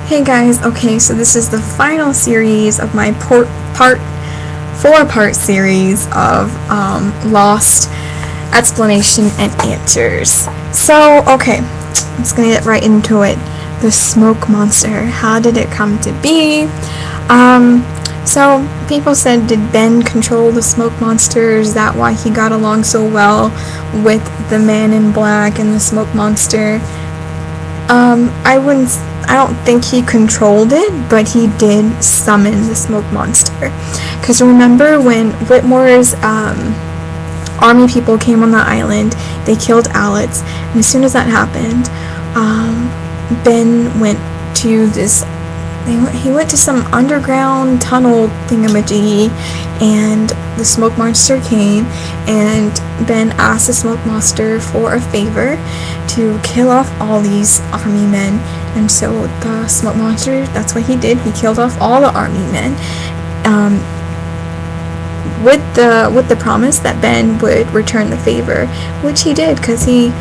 Hey guys, okay, so this is the final series of my four-part series of Lost Explanation and Answers. So, okay, let's get right into it. The smoke monster. How did it come to be? So people said, did Ben control the smoke monster? Is that why he got along so well with the man in black and the smoke monster? I don't think he controlled it, but he did summon the smoke monster. Because remember when Whitmore's army people came on the island, they killed Alex, and as soon as that happened, Ben went to this, he went to some underground tunnel thingamajiggy, and the smoke monster came, and Ben asked the smoke monster for a favor to kill off all these army men. And so the smoke monster, that's what he did. He killed off all the army men, with the promise that Ben would return the favor, which he did, because the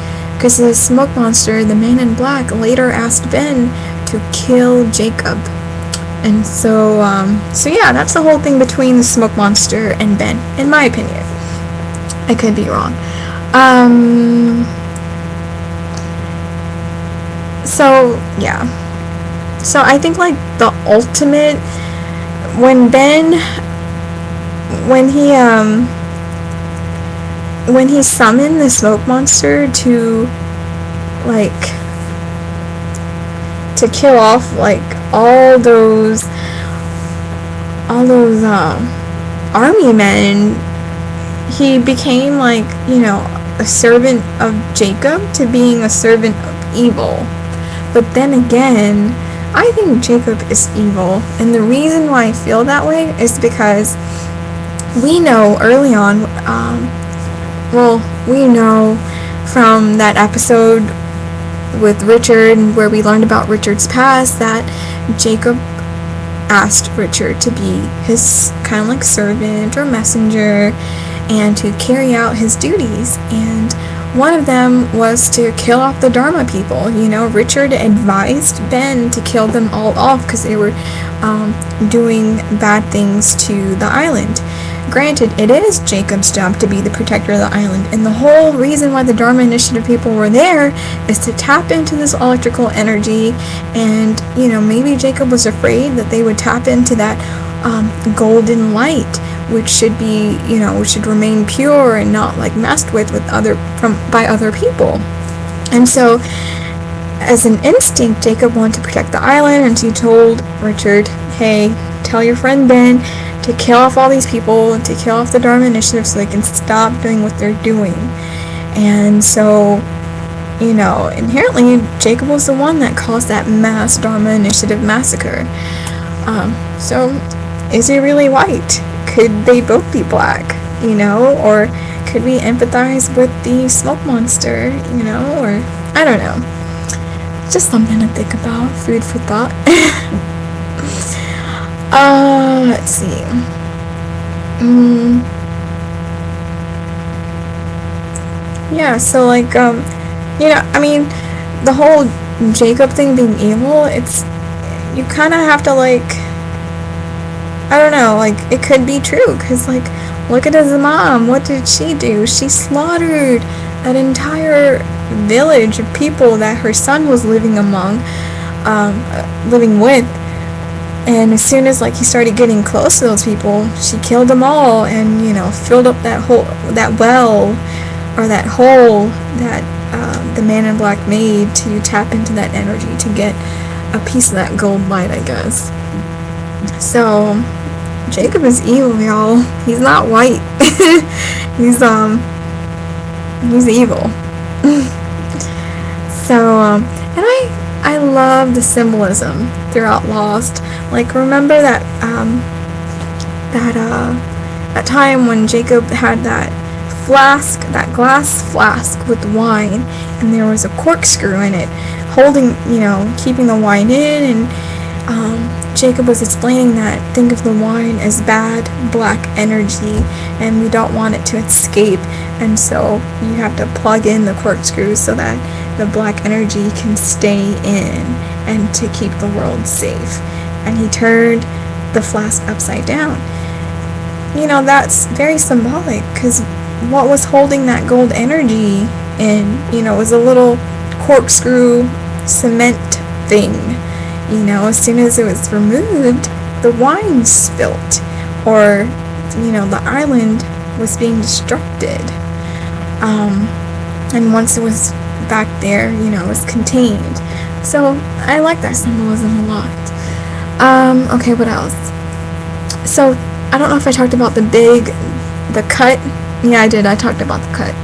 smoke monster, the man in black, later asked Ben to kill Jacob. And so yeah, that's the whole thing between the smoke monster and Ben, in my opinion. I could be wrong. So yeah. So I think like the ultimate, when he summoned the smoke monster to kill off like all those army men, he became like, a servant of Jacob to being a servant of evil. But then again, I think Jacob is evil, and the reason why I feel that way is because we know early on, we know from that episode with Richard, where we learned about Richard's past, that Jacob asked Richard to be his kind of like servant or messenger and to carry out his duties, and one of them was to kill off the Dharma people. Richard advised Ben to kill them all off because they were doing bad things to the island. Granted, it is Jacob's job to be the protector of the island, and the whole reason why the Dharma Initiative people were there is to tap into this electrical energy, and maybe Jacob was afraid that they would tap into that golden light, which should be, which should remain pure and not like messed with by other people. And so, as an instinct, Jacob wanted to protect the island, and he told Richard, "Hey, tell your friend Ben to kill off all these people and to kill off the Dharma Initiative so they can stop doing what they're doing." And so, inherently, Jacob was the one that caused that mass Dharma Initiative massacre. So, is he really white? Could they both be black? Or could we empathize with the smoke monster? Or I don't know. Just something to think about. Food for thought. Let's see. Yeah, so like, the whole Jacob thing being evil, you kind of have to I don't know, it could be true, because look at his mom. What did she do? She slaughtered an entire village of people that her son was living with. And as soon as he started getting close to those people, she killed them all, and filled up that hole that the man in black made to tap into that energy to get a piece of that gold light, I guess. So Jacob is evil, y'all. He's not white. he's evil. So and I love the symbolism throughout Lost. Remember that time when Jacob had that glass flask with wine, and there was a corkscrew in it, holding, keeping the wine in, and Jacob was explaining that think of the wine as bad black energy, and we don't want it to escape, and so you have to plug in the corkscrew so that the black energy can stay in and to keep the world safe. And he turned the flask upside down. That's very symbolic, because what was holding that gold energy in, was a little corkscrew cement thing. As soon as it was removed, the wine spilt, or, the island was being destructed. And once it was back there, it was contained. So I like that symbolism a lot. Okay, what else? So I don't know if I talked about the cut. Yeah, I did. I talked about the cut.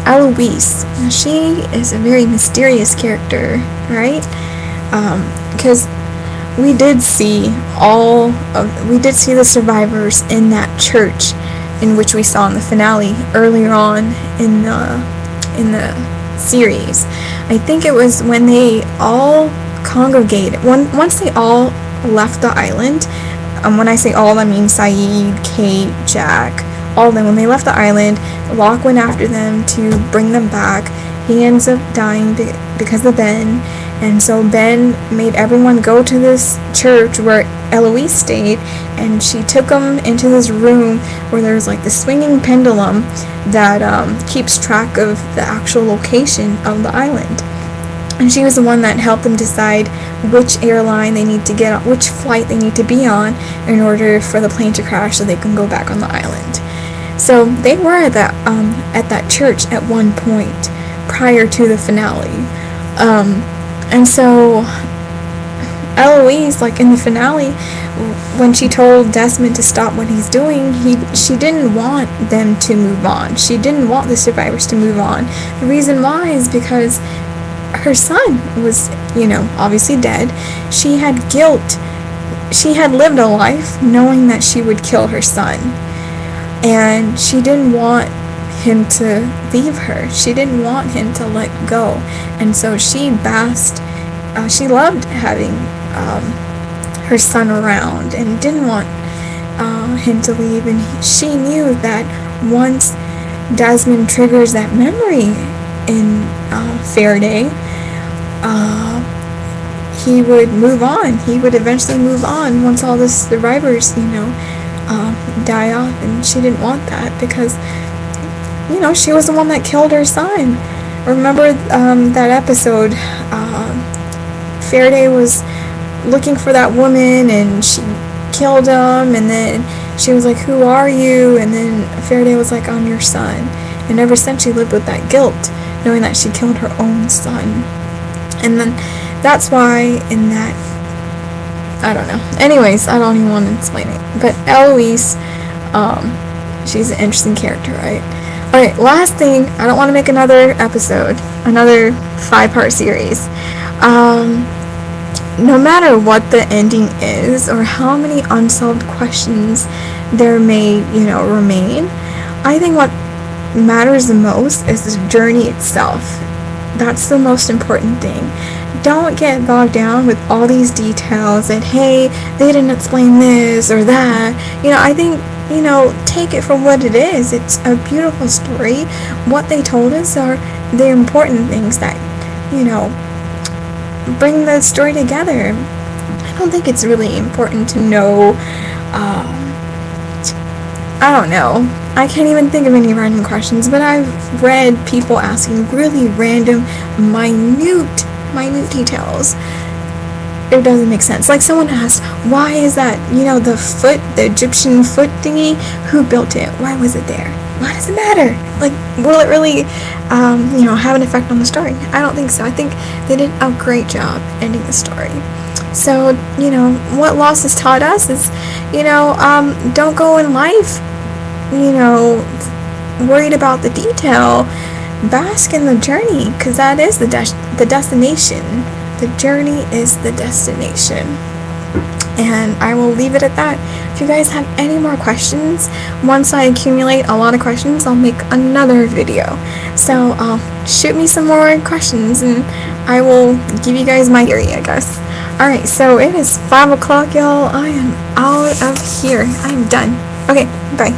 Eloise. She is a very mysterious character, right? Because we did see the survivors in that church, in which we saw in the finale earlier on in the series. I think it was when they all congregated. Once they all left the island. When I say all, I mean Saeed, Kate, Jack, all of them. When they left the island, Locke went after them to bring them back. He ends up dying because of Ben, and so Ben made everyone go to this church where Eloise stayed, and she took them into this room where there's like the swinging pendulum that keeps track of the actual location of the island. And she was the one that helped them decide which airline they need to get on, which flight they need to be on in order for the plane to crash so they can go back on the island. So they were at that church at one point prior to the finale. And so Eloise, like in the finale, when she told Desmond to stop what he's doing, she didn't want them to move on. She didn't want the survivors to move on. The reason why is because her son was, obviously dead. She had guilt. She had lived a life knowing that she would kill her son. And she didn't want him to leave her. She didn't want him to let go. And so she loved having her son around and didn't want him to leave. And she knew that once Desmond triggers that memory in Faraday, he would move on. He would eventually move on once all the survivors, die off. And she didn't want that because, she was the one that killed her son. Remember that episode? Faraday was looking for that woman and she killed him, and then she was like, "Who are you?" And then Faraday was like, "I'm your son." And ever since, she lived with that guilt, knowing that she killed her own son. And then that's why in that, I don't know. Anyways, I don't even want to explain it. But Eloise, she's an interesting character, right? Alright, last thing, I don't want to make another episode, another 5-part series. No matter what the ending is, or how many unsolved questions there may, remain, I think what matters the most is the journey itself. That's the most important thing. Don't get bogged down with all these details that, hey, they didn't explain this or that. I think, take it for what it is. It's a beautiful story. What they told us are the important things that, bring the story together. I don't think it's really important to know, I don't know. I can't even think of any random questions, but I've read people asking really random, minute details. It doesn't make sense. Like someone asked, why is that, the Egyptian foot thingy, who built it? Why was it there? Why does it matter? Like, will it really, have an effect on the story? I don't think so. I think they did a great job ending the story. So, what Lost has taught us is, don't go in life, worried about the detail. Bask in the journey, because that is the destination. The journey is the destination. And I will leave it at that. If you guys have any more questions, once I accumulate a lot of questions, I'll make another video. So shoot me some more questions and I will give you guys my theory, I guess. Alright, so it is 5 o'clock, y'all. I am out of here. I am done. Okay, bye.